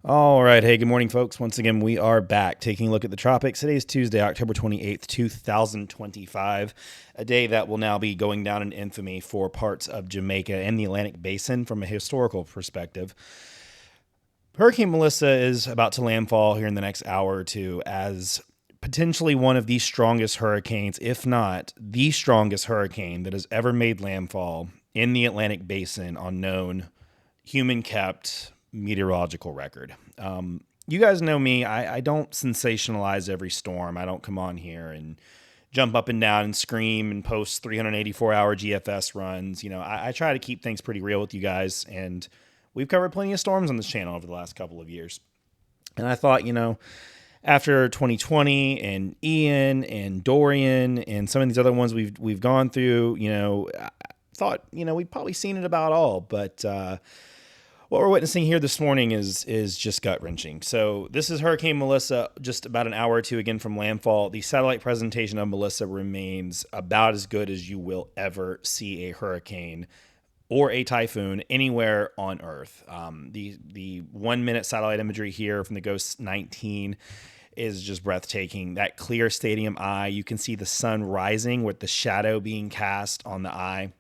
All right. Hey, good morning, folks. Once again, we are back taking a look at the tropics. Today is Tuesday, October 28th, 2025, a day that will now be going down in infamy for parts of Jamaica and the Atlantic Basin from a historical perspective. Hurricane Melissa is about to landfall here in the next hour or two as potentially one of the strongest hurricanes, if not the strongest hurricane that has ever made landfall in the Atlantic Basin on known human kept meteorological record. You guys know me. I don't sensationalize every storm. I don't come on here and jump up and down and scream and post 384-hour GFS runs. I try to keep things pretty real with you guys, and we've covered plenty of storms on this channel over the last couple of years. And I thought, after 2020 and Ian and Dorian and some of these other ones we've gone through, I thought, we've probably seen it about all, but what we're witnessing here this morning is just gut-wrenching. So this is Hurricane Melissa, just about an hour or two again from landfall. The satellite presentation of Melissa remains about as good as you will ever see a hurricane or a typhoon anywhere on Earth. The 1 minute satellite imagery here from the Ghost 19 is just breathtaking. That clear stadium eye, you can see the sun rising with the shadow being cast on the eye,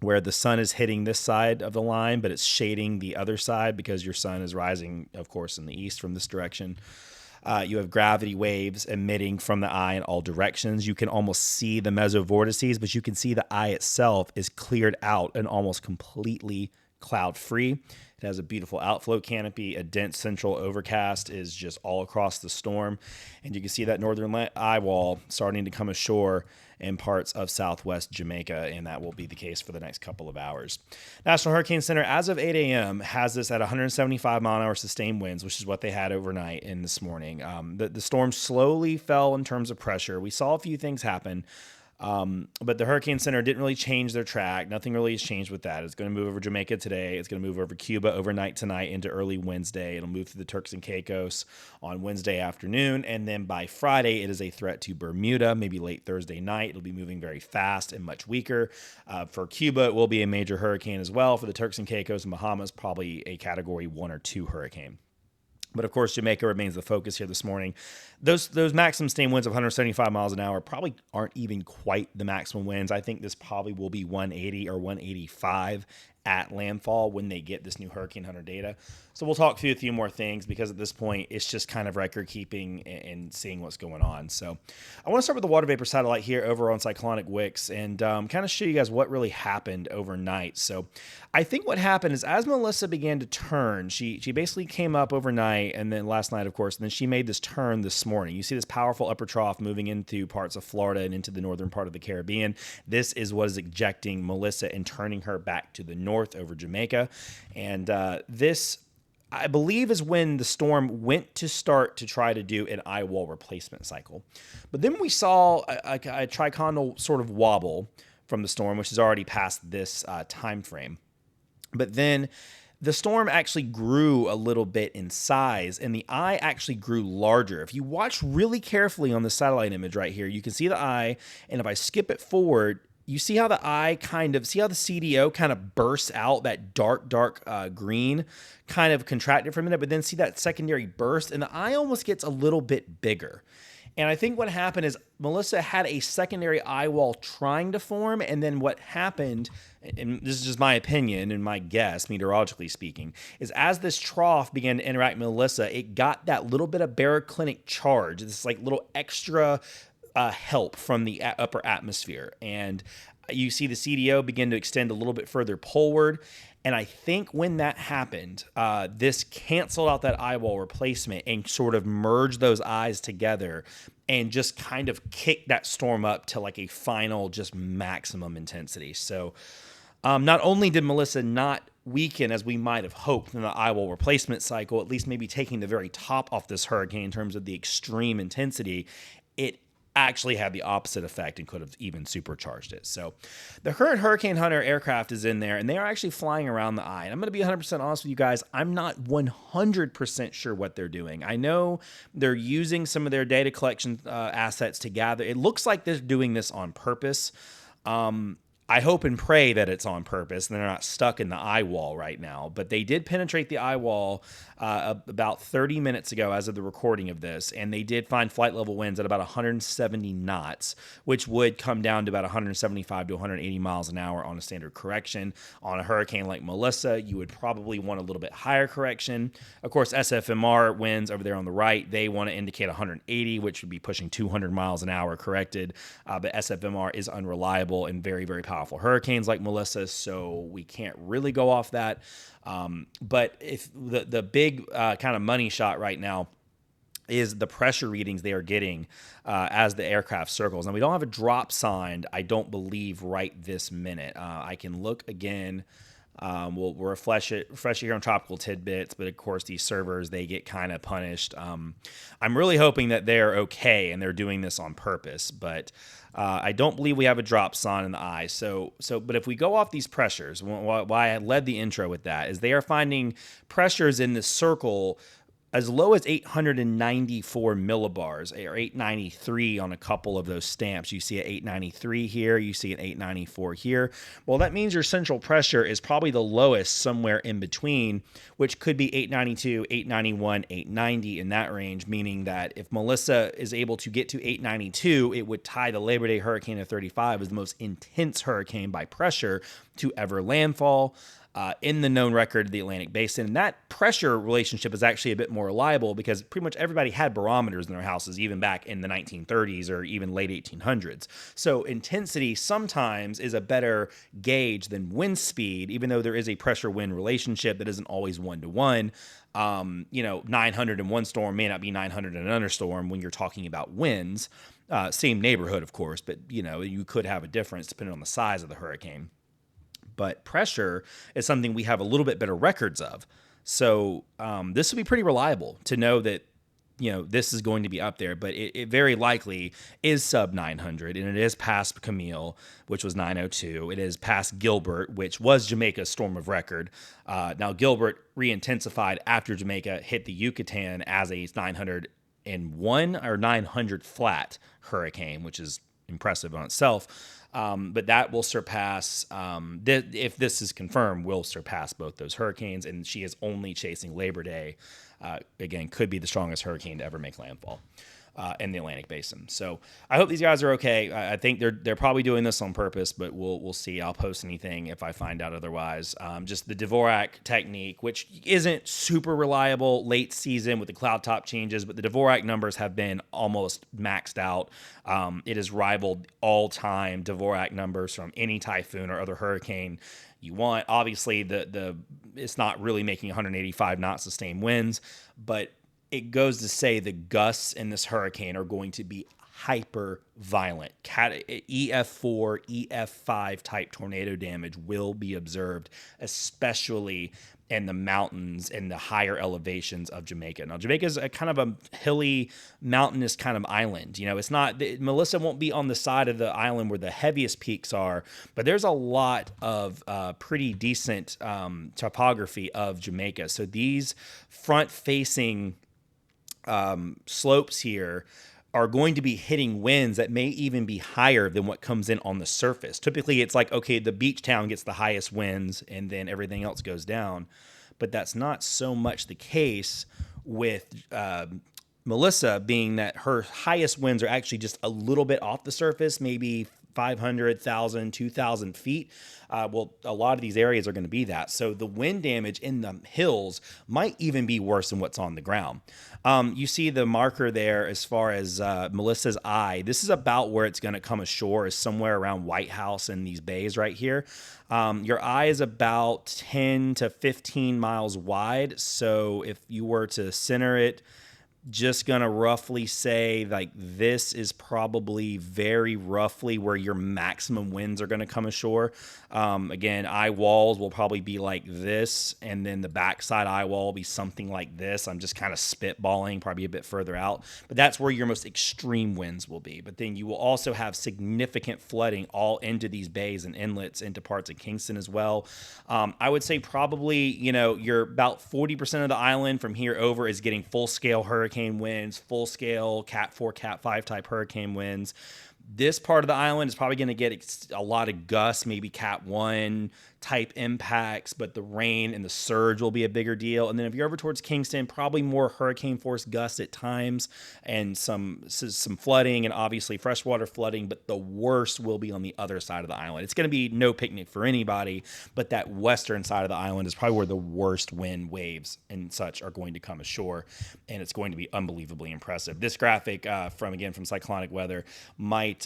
where the sun is hitting this side of the line, but it's shading the other side because your sun is rising, of course, in the east from this direction. You have gravity waves emitting from the eye in all directions. You can almost see the mesovortices, but you can see the eye itself is cleared out and almost completely cloud-free. It has a beautiful outflow canopy. A dense central overcast is just all across the storm. And you can see that northern eye wall starting to come ashore in parts of southwest Jamaica, and that will be the case for the next couple of hours. National Hurricane Center, as of 8 a.m., has this at 175-mile-an-hour sustained winds, which is what they had overnight and this morning. The storm slowly fell in terms of pressure. We saw a few things happen. But the Hurricane Center didn't really change their track. Nothing really has changed with that. It's going to move over Jamaica today. It's going to move over Cuba overnight tonight into early Wednesday. It'll move through the Turks and Caicos on Wednesday afternoon. And then by Friday, it is a threat to Bermuda, maybe late Thursday night. It'll be moving very fast and much weaker. For Cuba, it will be a major hurricane as well. For the Turks and Caicos and Bahamas, probably a category 1 or 2 hurricane. But of course, Jamaica remains the focus here this morning. Those maximum sustained winds of 175 miles an hour probably aren't even quite the maximum winds. I think this probably will be 180 or 185 at landfall when they get this new Hurricane Hunter data. So we'll talk through a few more things because at this point, it's just kind of record keeping and seeing what's going on. So I want to start with the water vapor satellite here over on Cyclonic Wicks and kind of show you guys what really happened overnight. So I think what happened is as Melissa began to turn, she basically came up overnight and then last night, of course, and then she made this turn this morning. You see this powerful upper trough moving into parts of Florida and into the northern part of the Caribbean. This is what is ejecting Melissa and turning her back to the north over Jamaica. And this, I believe, is when the storm went to start to try to do an eye wall replacement cycle. But then we saw a triconal sort of wobble from the storm, which is already past this time frame. But then the storm actually grew a little bit in size, and the eye actually grew larger. If you watch really carefully on the satellite image right here, you can see the eye, and if I skip it forward, you see how the eye see how the CDO kind of bursts out, that dark green kind of contracted for a minute, but then see that secondary burst, and the eye almost gets a little bit bigger. And I think what happened is Melissa had a secondary eye wall trying to form, and then what happened, and this is just my opinion and my guess, meteorologically speaking, is as this trough began to interact with Melissa, it got that little bit of baroclinic charge, this like little extra help from the upper atmosphere. And you see the CDO begin to extend a little bit further poleward. And I think when that happened, this canceled out that eye wall replacement and sort of merged those eyes together and just kind of kicked that storm up to like a final, just maximum intensity. So not only did Melissa not weaken as we might have hoped in the eye wall replacement cycle, at least maybe taking the very top off this hurricane in terms of the extreme intensity, it actually had the opposite effect and could have even supercharged it. So the current Hurricane Hunter aircraft is in there, and they are actually flying around the eye. And I'm going to be 100% honest with you guys. I'm not 100% sure what they're doing. I know they're using some of their data collection assets to gather. It looks like they're doing this on purpose. I hope and pray that it's on purpose and they're not stuck in the eye wall right now. But they did penetrate the eye wall about 30 minutes ago as of the recording of this, and they did find flight level winds at about 170 knots, which would come down to about 175 to 180 miles an hour on a standard correction. On a hurricane like Melissa, you would probably want a little bit higher correction. Of course, SFMR winds over there on the right, they want to indicate 180, which would be pushing 200 miles an hour corrected. But SFMR is unreliable and very, very powerful hurricanes like Melissa, so we can't really go off that. But if the big kind of money shot right now is the pressure readings they are getting as the aircraft circles. Now, we don't have a drop signed, I don't believe, right this minute. I can look again. We'll refresh it here on Tropical Tidbits, but of course these servers, they get kind of punished. I'm really hoping that they're okay and they're doing this on purpose, but I don't believe we have a drop sign in the eye. But if we go off these pressures, why I led the intro with that is they are finding pressures in this circle as low as 894 millibars, or 893 on a couple of those stamps. You see an 893 here, you see an 894 here. Well, that means your central pressure is probably the lowest somewhere in between, which could be 892, 891, 890 in that range, meaning that if Melissa is able to get to 892, it would tie the Labor Day hurricane of 35 as the most intense hurricane by pressure to ever landfall in the known record of the Atlantic Basin. And that pressure relationship is actually a bit more reliable because pretty much everybody had barometers in their houses, even back in the 1930s or even late 1800s. So intensity sometimes is a better gauge than wind speed, even though there is a pressure-wind relationship that isn't always one-to-one. 900 in one storm may not be 900 in another storm when you're talking about winds. Same neighborhood, of course, but you could have a difference depending on the size of the hurricane. But pressure is something we have a little bit better records of. So this would be pretty reliable to know that, this is going to be up there, but it very likely is sub 900, and it is past Camille, which was 902. It is past Gilbert, which was Jamaica's storm of record. Now, Gilbert re-intensified after Jamaica hit the Yucatan as a 901 or 900 flat hurricane, which is impressive on itself. But that will surpass, if this is confirmed, will surpass both those hurricanes. And she is only chasing Labor Day. Again, could be the strongest hurricane to ever make landfall in the Atlantic Basin. So I hope these guys are okay. I think they're probably doing this on purpose, but we'll see. I'll post anything if I find out otherwise. Just the Dvorak technique, which isn't super reliable late season with the cloud top changes, but the Dvorak numbers have been almost maxed out. It has rivaled all-time Dvorak numbers from any typhoon or other hurricane you want. Obviously, it's not really making 185 knot sustained winds, but it goes to say the gusts in this hurricane are going to be hyper violent. EF4, EF5 type tornado damage will be observed, especially in the mountains and the higher elevations of Jamaica. Now, Jamaica is a kind of a hilly, mountainous kind of island. It's not, Melissa won't be on the side of the island where the heaviest peaks are, but there's a lot of pretty decent topography of Jamaica. So these front-facing slopes here are going to be hitting winds that may even be higher than what comes in on the surface. Typically, it's like, okay, the beach town gets the highest winds and then everything else goes down. But that's not so much the case with Melissa, being that her highest winds are actually just a little bit off the surface, maybe 500, 1,000, 2,000 feet. Well, a lot of these areas are going to be that. So the wind damage in the hills might even be worse than what's on the ground. You see the marker there as far as Melissa's eye. This is about where it's going to come ashore, is somewhere around White House and these bays right here. Your eye is about 10 to 15 miles wide. So if you were to center it, just going to roughly say like this is probably very roughly where your maximum winds are going to come ashore. Again, eye walls will probably be like this, and then the backside eye wall will be something like this. I'm just kind of spitballing, probably a bit further out, but that's where your most extreme winds will be. But then you will also have significant flooding all into these bays and inlets into parts of Kingston as well. I would say probably, you're about 40% of the island from here over is getting full-scale hurricane winds, full-scale Cat 4, Cat 5 type hurricane winds. This part of the island is probably going to get a lot of gusts, maybe Cat 1 type impacts, but the rain and the surge will be a bigger deal. And then if you're over towards Kingston, probably more hurricane force gusts at times and some flooding and obviously freshwater flooding, but the worst will be on the other side of the island. It's going to be no picnic for anybody, but that western side of the island is probably where the worst wind waves and such are going to come ashore, and it's going to be unbelievably impressive. This graphic from Cyclonic Weather might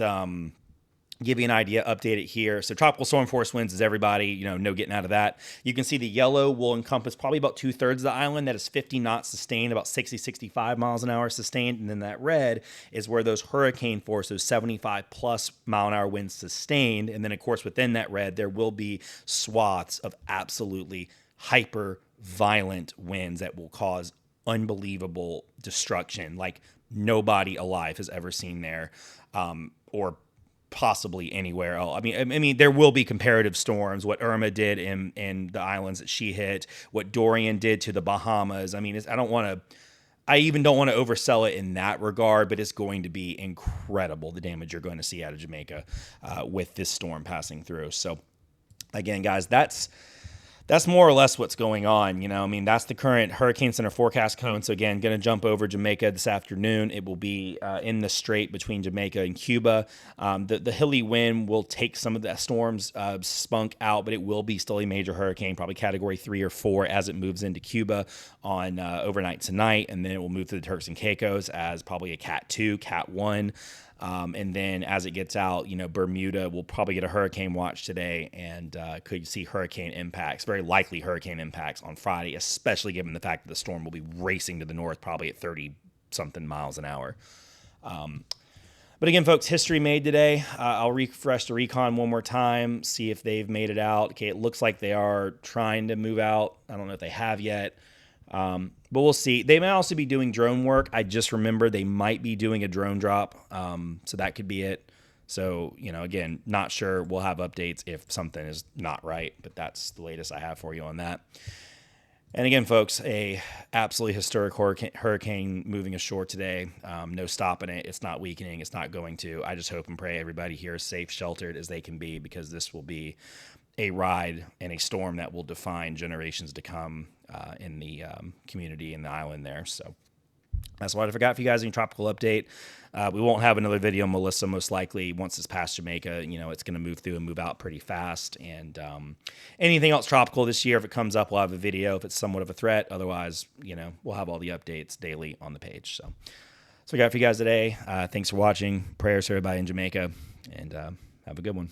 give you an idea, update it here. So tropical storm force winds is everybody, no getting out of that. You can see the yellow will encompass probably about 2/3 of the island. That is 50 knots sustained, about 60, 65 miles an hour sustained. And then that red is where those hurricane force, those 75 plus mile an hour winds sustained. And then of course, within that red, there will be swaths of absolutely hyper violent winds that will cause unbelievable destruction like nobody alive has ever seen there, or possibly anywhere else. I mean, there will be comparative storms. What Irma did in the islands that she hit, what Dorian did to the Bahamas. I mean, I even don't want to oversell it in that regard, but it's going to be incredible the damage you're going to see out of Jamaica with this storm passing through. So, again, guys, that's more or less what's going on. That's the current Hurricane Center forecast cone. So again, going to jump over Jamaica this afternoon. It will be in the strait between Jamaica and Cuba. The hilly wind will take some of the storm's spunk out, but it will be still a major hurricane, probably category 3 or 4 as it moves into Cuba on overnight tonight. And then it will move to the Turks and Caicos as probably a Cat 2, Cat 1. And then as it gets out, Bermuda will probably get a hurricane watch today and could see hurricane impacts, very likely hurricane impacts on Friday, especially given the fact that the storm will be racing to the north, probably at 30-something miles an hour. But again, folks, history made today. I'll refresh the recon one more time, see if they've made it out. Okay, it looks like they are trying to move out. I don't know if they have yet. But we'll see. They may also be doing drone work. I just remember they might be doing a drone drop. So that could be it. So, again, not sure. We'll have updates if something is not right, but that's the latest I have for you on that. And again, folks, a absolutely historic hurricane moving ashore today. No stopping it. It's not weakening. It's not going to. I just hope and pray everybody here is safe, sheltered as they can be, because this will be a ride and a storm that will define generations to come in the community and the island there. So that's what I forgot for you guys in your tropical update. We won't have another video, Melissa, most likely. Once it's past Jamaica, it's going to move through and move out pretty fast. And anything else tropical this year, if it comes up, we'll have a video if it's somewhat of a threat. Otherwise, we'll have all the updates daily on the page. So we got for you guys today. Thanks for watching. Prayers for everybody in Jamaica, and have a good one.